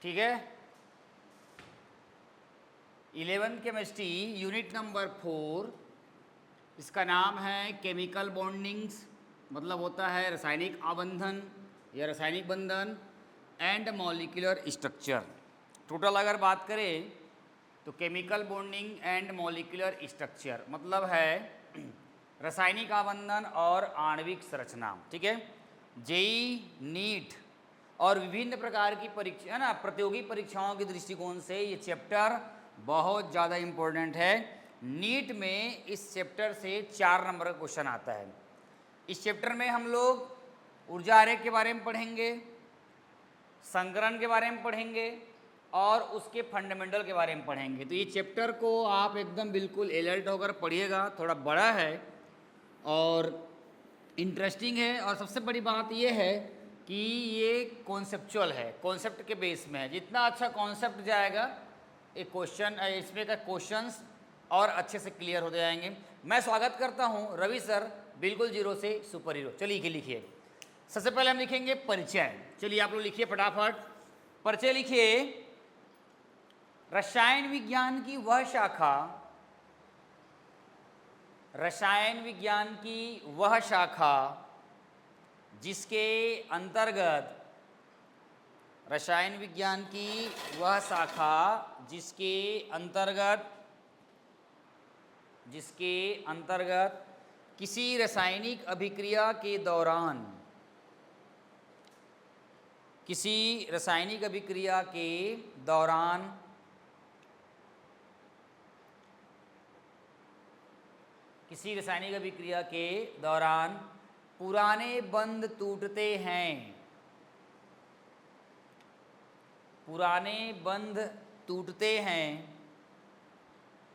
ठीक है। 11th chemistry unit number 4, इसका नाम है केमिकल बॉन्डिंग्स, मतलब होता है रासायनिक आबंधन या रासायनिक बंधन, एंड मॉलिक्यूलर स्ट्रक्चर। टोटल अगर बात करें तो chemical bonding and molecular structure मतलब है रासायनिक आबंधन और आणविक संरचना। ठीक है। जेई, नीट और विभिन्न प्रकार की परीक्षा है ना, प्रतियोगी परीक्षाओं के दृष्टिकोण से ये चैप्टर बहुत ज़्यादा इम्पोर्टेंट है। नीट में इस चैप्टर से 4 नंबर का क्वेश्चन आता है। इस चैप्टर में हम लोग ऊर्जा आरेख के बारे में पढ़ेंगे, संकरण के बारे में पढ़ेंगे और उसके फंडामेंटल के बारे में पढ़ेंगे। तो ये चैप्टर को आप एकदम बिल्कुल अलर्ट होकर पढ़िएगा। थोड़ा बड़ा है और इंटरेस्टिंग है, और सबसे बड़ी बात ये है कि ये कॉन्सेप्चुअल है, कॉन्सेप्ट के बेस में है। जितना अच्छा कॉन्सेप्ट जाएगा एक क्वेश्चन, इसमें का क्वेश्चंस और अच्छे से क्लियर हो जाएंगे। मैं स्वागत करता हूँ रवि सर, बिल्कुल जीरो से सुपर हीरो। चलिए लिखिए। सबसे पहले हम लिखेंगे परिचय। चलिए आप लोग लिखिए फटाफट। परिचय लिखिए। रसायन विज्ञान की वह शाखा, रसायन विज्ञान की वह शाखा जिसके अंतर्गत, रसायन विज्ञान की वह शाखा जिसके अंतर्गत किसी रासायनिक अभिक्रिया के दौरान, किसी रासायनिक अभिक्रिया के दौरान पुराने बंध टूटते हैं, पुराने बंध टूटते हैं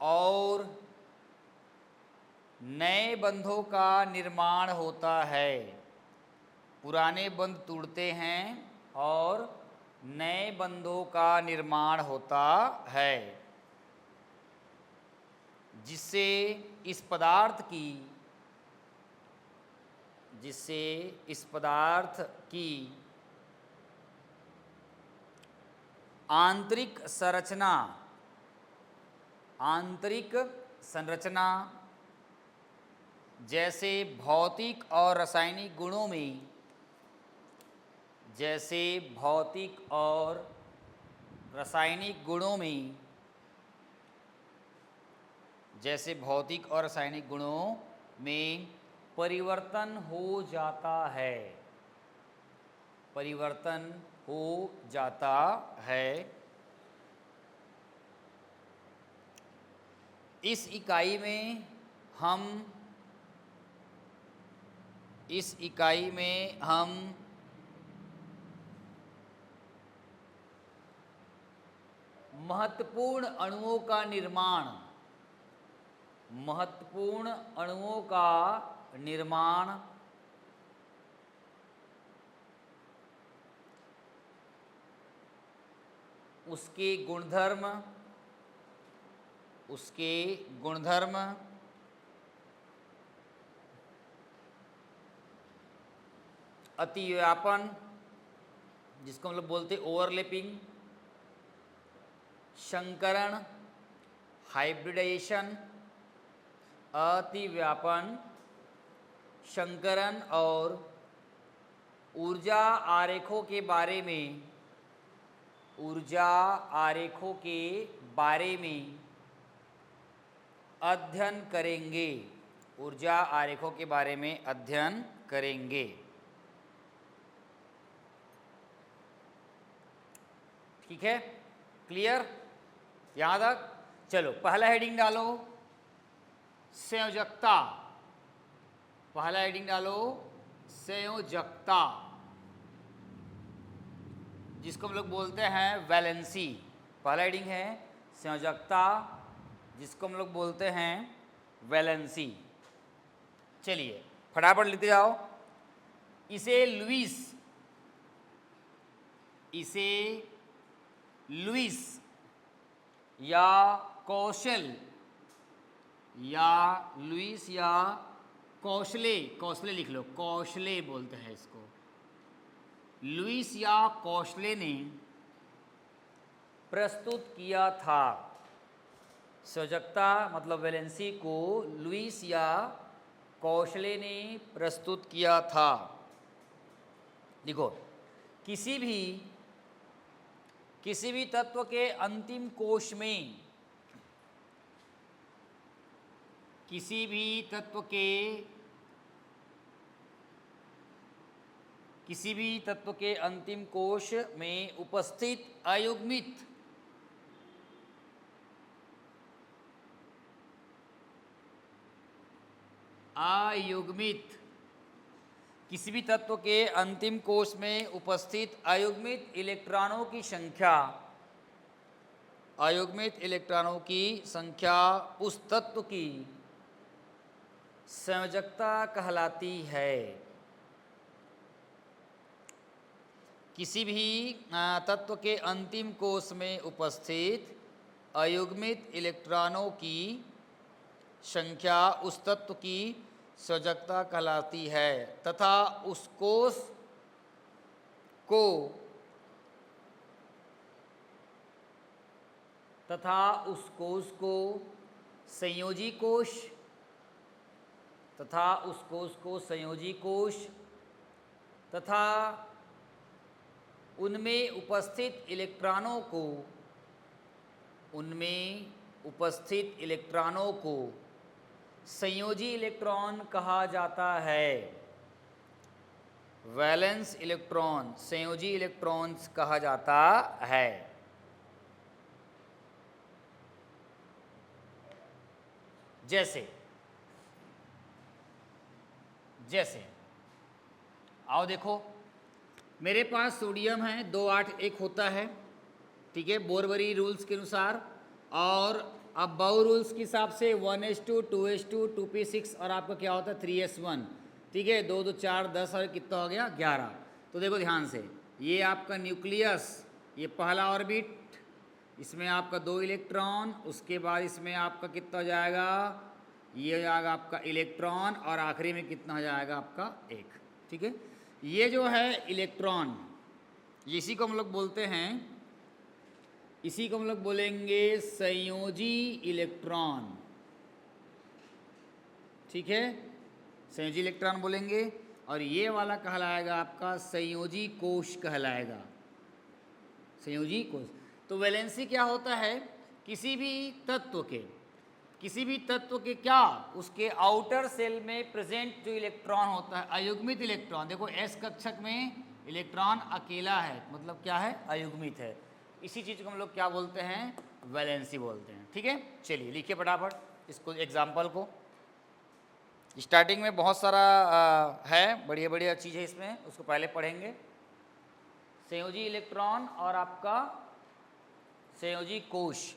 और नए बंधों का निर्माण होता है। पुराने बंध टूटते हैं और नए बंधों का निर्माण होता है, जिससे इस पदार्थ की आंतरिक संरचना जैसे भौतिक और रासायनिक गुणों में, परिवर्तन हो जाता है। इस इकाई में हम महत्वपूर्ण अणुओं का निर्माण उसके गुणधर्म अतिव्यापन, जिसको हम लोग बोलते ओवरलैपिंग, संकरण हाइब्रिडाइजेशन, अतिव्यापन, संकरण और ऊर्जा आरेखों के बारे में अध्ययन करेंगे। ठीक है, क्लियर? यहाँ तक? चलो पहला हेडिंग डालो संयोजकता। जिसको हम लोग बोलते हैं वैलेंसी। पहला हेडिंग है संयोजकता, जिसको हम लोग बोलते हैं वैलेंसी। चलिए फटाफट लिखते जाओ। इसे लुईस या कौशले लिख लो, कौशले बोलते हैं इसको। लुईस या कौशले ने प्रस्तुत किया था। संयोजकता मतलब वैलेंसी को लुईस या कौशले ने प्रस्तुत किया था। देखो, किसी भी तत्व के अंतिम कोश में, किसी भी तत्व के अंतिम कोश में उपस्थित अयुग्मित किसी भी तत्व के अंतिम कोश में उपस्थित अयुग्मित इलेक्ट्रॉनों की संख्या उस तत्व की संयोजकता कहलाती है। किसी भी तत्व के अंतिम कोश में उपस्थित अयुग्मित इलेक्ट्रॉनों की संख्या उस तत्व की संयोजकता कहलाती है तथा उस कोश को संयोजी कोश तथा उनमें उपस्थित इलेक्ट्रॉनों को संयोजी इलेक्ट्रॉन कहा जाता है। वैलेंस इलेक्ट्रॉन संयोजी इलेक्ट्रॉन्स कहा जाता है। जैसे आओ देखो, मेरे पास सोडियम है 281 होता है, ठीक है, बोरबरी रूल्स के अनुसार। और अब बाउ रूल्स के हिसाब से 1s2 2s2 2p6 और आपका क्या होता है 3s1, ठीक है। 2 2 4 10 और कितना हो गया 11। तो देखो ध्यान से, ये आपका न्यूक्लियस, ये पहला ऑर्बिट, इसमें आपका 2 इलेक्ट्रॉन, उसके बाद इसमें आपका कितना हो जाएगा, ये हो जाएगा आपका इलेक्ट्रॉन, और आखिरी में कितना हो जाएगा आपका 1, ठीक है। ये जो है इलेक्ट्रॉन, इसी को हम लोग बोलते हैं, इसी को हम लोग बोलेंगे संयोजी इलेक्ट्रॉन, ठीक है, संयोजी इलेक्ट्रॉन बोलेंगे। और ये वाला कहलाएगा आपका संयोजी कोश कहलाएगा, संयोजी कोश। तो वैलेंसी क्या होता है, किसी भी तत्व के क्या, उसके आउटर सेल में प्रेजेंट जो इलेक्ट्रॉन होता है, अयुग्मित इलेक्ट्रॉन। देखो एस कक्षक में इलेक्ट्रॉन अकेला है, मतलब क्या है, अयुग्मित है। इसी चीज़ को हम लोग क्या बोलते हैं, वैलेंसी बोलते हैं, ठीक है। चलिए लिखिए फटाफट इसको, एग्जाम्पल को। स्टार्टिंग में बहुत सारा है, बढ़िया चीज़ है इसमें, उसको पहले पढ़ेंगे। संयोजी इलेक्ट्रॉन और आपका संयोजी कोश।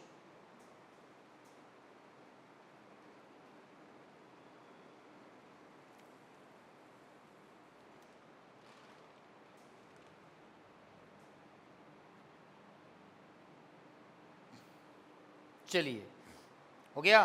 चलिए, हो गया।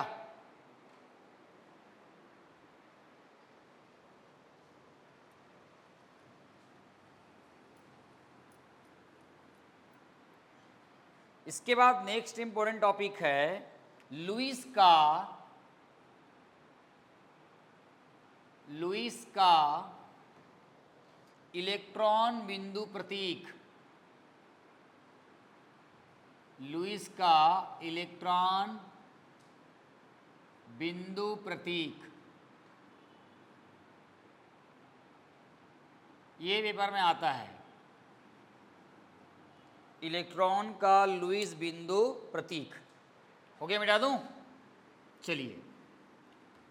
इसके बाद नेक्स्ट इंपॉर्टेंट टॉपिक है लुईस का इलेक्ट्रॉन बिंदु प्रतीक। लुईस का इलेक्ट्रॉन बिंदु प्रतीक, ये पेपर में आता है। इलेक्ट्रॉन का लुईस बिंदु प्रतीक, हो गया, मिटा दूं। चलिए,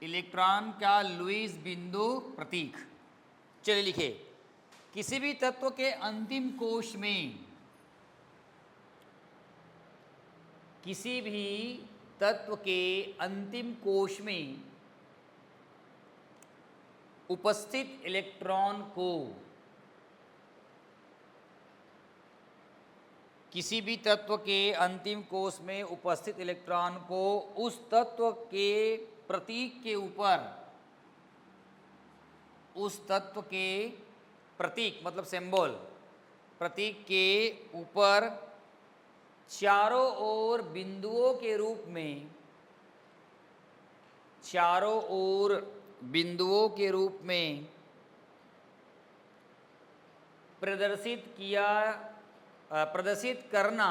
इलेक्ट्रॉन का लुईस बिंदु प्रतीक। चलिए लिखिए, किसी भी तत्व के अंतिम कोश में, किसी भी तत्व के अंतिम कोश में उपस्थित इलेक्ट्रॉन को, किसी भी तत्व के अंतिम कोश में उपस्थित इलेक्ट्रॉन को उस तत्व के प्रतीक के ऊपर, उस तत्व के प्रतीक मतलब सिंबल, प्रतीक के ऊपर चारों ओर बिंदुओं के रूप में, चारों ओर बिंदुओं के रूप में प्रदर्शित करना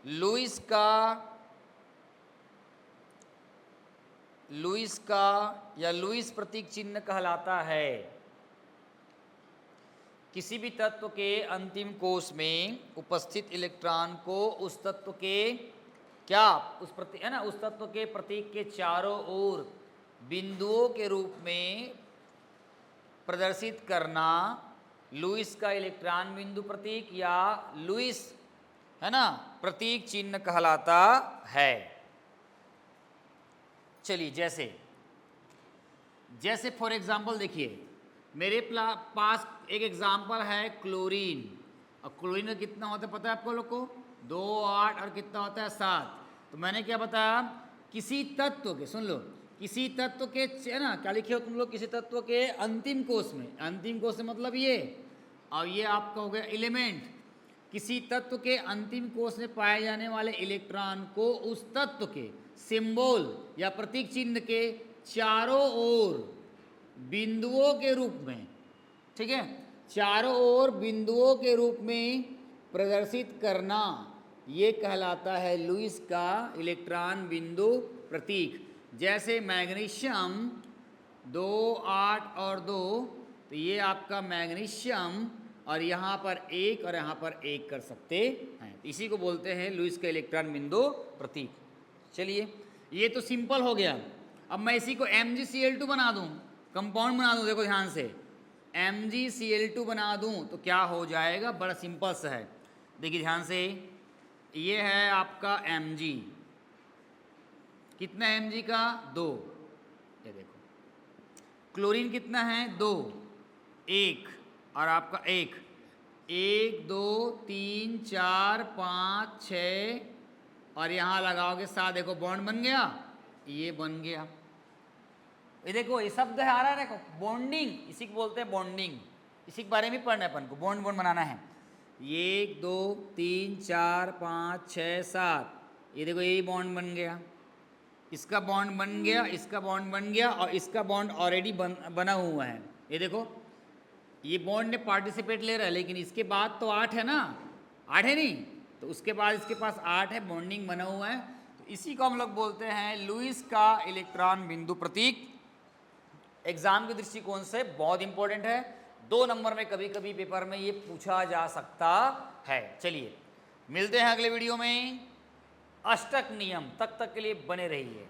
लुईस का या लुईस प्रतीक चिन्ह कहलाता है। किसी भी तत्व के अंतिम कोश में उपस्थित इलेक्ट्रॉन को उस तत्व के उस तत्व के प्रतीक के चारों ओर बिंदुओं के रूप में प्रदर्शित करना लुईस का इलेक्ट्रॉन बिंदु प्रतीक या लुईस प्रतीक चिन्ह कहलाता है। चलिए जैसे फॉर एग्जांपल देखिए, मेरे पास एक एग्जांपल है क्लोरीन। और क्लोरीन का कितना होता है पता है आपको लोग को? 2, 8 और कितना होता है 7। तो मैंने क्या बताया, किसी तत्व के, सुन लो, किसी तत्व के क्या लिखे हो तुम लोग, किसी तत्व के अंतिम कोश में, अंतिम कोश से मतलब ये, और ये आपका हो गया एलिमेंट। किसी तत्व के अंतिम कोश में पाए जाने वाले इलेक्ट्रॉन को उस तत्व के सिंबल या प्रतीक चिन्ह के चारों ओर बिंदुओं के रूप में, ठीक है, चारों ओर बिंदुओं के रूप में प्रदर्शित करना, ये कहलाता है लुईस का इलेक्ट्रॉन बिंदु प्रतीक। जैसे मैग्नीशियम 2, 8 और 2, तो ये आपका मैग्नीशियम, और यहाँ पर 1 और यहाँ पर 1 कर सकते हैं। इसी को बोलते हैं लुईस का इलेक्ट्रॉन बिंदु प्रतीक। चलिए, ये तो सिंपल हो गया। अब मैं इसी को MgCl2 बना दूं, कंपाउंड बना दूं, देखो ध्यान से, MgCl2 बना दूं तो क्या हो जाएगा, बड़ा सिंपल सा है। देखिए ध्यान से, ये है आपका Mg, कितना है Mg का? 2। ये देखो, क्लोरीन कितना है? 2, 1 और आपका 1, 1, 2, 3, 4, 5, 6 और यहाँ लगाओगे 7। देखो बॉन्ड बन गया, ये बन गया। ये देखो, ये शब्द है आ रहा है, देखो बॉन्डिंग, इसी को बोलते हैं बॉन्डिंग। इसी के बारे में पढ़ना है अपन को, बॉन्ड बनाना है। 1, 2, 3, 4, 5, 6, 7, ये देखो यही बॉन्ड बन गया, इसका बॉन्ड बन गया, इसका बॉन्ड बन गया, और इसका बॉन्ड ऑलरेडी बना हुआ है। ये देखो, ये बॉन्ड ने पार्टिसिपेट ले रहा है, लेकिन इसके बाद तो 8 है ना, 8 है नहीं, तो उसके बाद इसके पास 8 है, बॉन्डिंग बना हुआ है। तो इसी को हम लोग बोलते हैं लुईस का इलेक्ट्रॉन बिंदु प्रतीक। एग्जाम के दृष्टिकोण से बहुत इंपॉर्टेंट है, 2 नंबर में कभी कभी पेपर में ये पूछा जा सकता है। चलिए मिलते हैं अगले वीडियो में। अष्टक नियम तक के लिए बने रहिए।